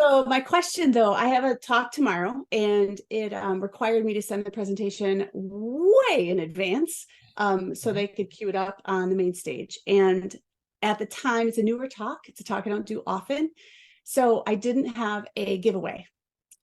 So my question though, I have a talk tomorrow and it required me to send the presentation way in advance so they could queue it up on the main stage. And at the time, it's a newer talk. It's a talk I don't do often. So I didn't have a giveaway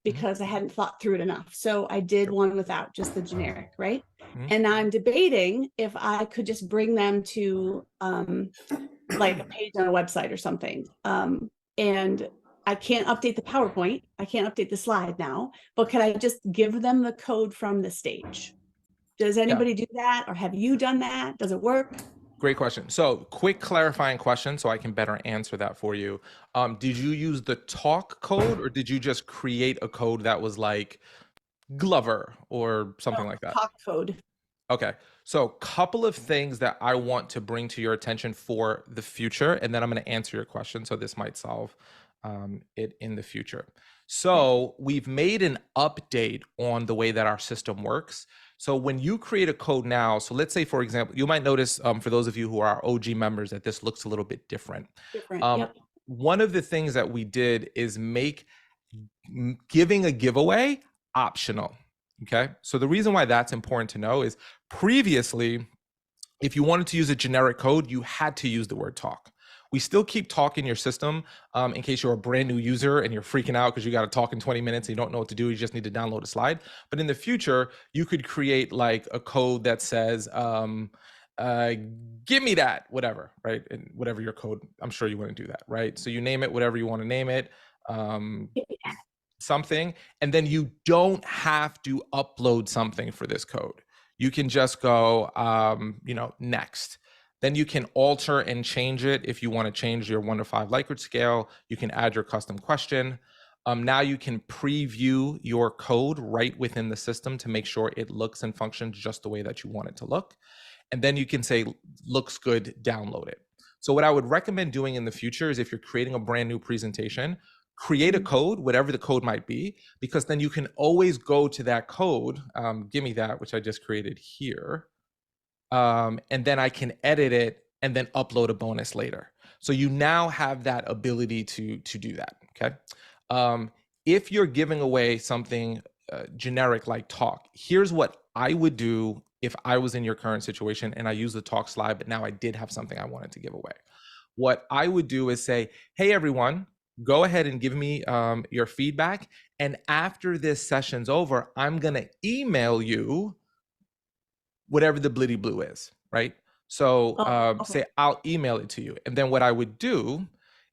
because I hadn't thought through it enough. So I did one without just the generic, right? And now I'm debating if I could just bring them to like a page on a website or something. And I can't update the PowerPoint. I can't update the slide now, but can I just give them the code from the stage? Does anybody do that? Or have you done that? Does it work? Great question. So quick clarifying question so I can better answer that for you. Did you use the talk code or did you just create a code that was like Glover or something like that? Talk code. Okay. So couple of things that I want to bring to your attention for the future, and then I'm going to answer your question. So this might solve it in the future. So we've made an update on the way that our system works. So when you create a code now, so let's say, for example, you might notice for those of you who are OG members that this looks a little bit different. Yep. One of the things that we did is make giving a giveaway optional. Okay. So the reason why that's important to know is previously, if you wanted to use a generic code, you had to use the word talk. We still keep talk in your system in case you're a brand new user and you're freaking out because you got to talk in 20 minutes and you don't know what to do. You just need to download a slide. But in the future, you could create like a code that says, give me that, whatever, right? And whatever your code, I'm sure you want to do that, right? So you name it, whatever you want to name it. Something, and then you don't have to upload something for this code. You can just go, next. Then you can alter and change it if you want to change your 1 to 5 Likert scale. You can add your custom question. Now you can preview your code right within the system to make sure it looks and functions just the way that you want it to look. And then you can say, looks good, download it. So what I would recommend doing in the future is if you're creating a brand new presentation, create a code, whatever the code might be, because then you can always go to that code, give me that, which I just created here, and then I can edit it and then upload a bonus later. So you now have that ability to do that, okay? If you're giving away something generic like talk, here's what I would do if I was in your current situation and I use the talk slide, but now I did have something I wanted to give away. What I would do is say, hey, everyone, go ahead and give me your feedback. And after this session's over, I'm going to email you whatever the blitty blue is, right? So say, I'll email it to you. And then what I would do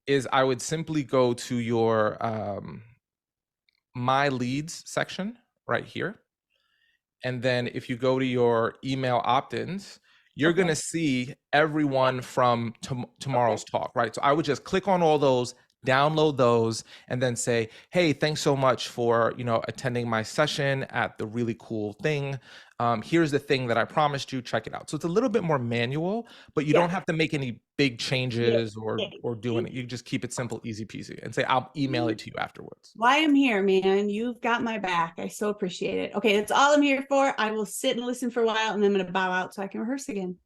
is I would simply go to your My Leads section right here. And then if you go to your email opt-ins, you're going to see everyone from tomorrow's talk, right? So I would just click on all those, download those, and then say, hey, thanks so much for, attending my session at the really cool thing. Here's the thing that I promised you, check it out. So it's a little bit more manual, but you don't have to make any big changes or do anything. You just keep it simple, easy peasy, and say, I'll email it to you afterwards. Why I'm here, man. You've got my back. I so appreciate it. Okay, that's all I'm here for. I will sit and listen for a while and then I'm going to bow out so I can rehearse again.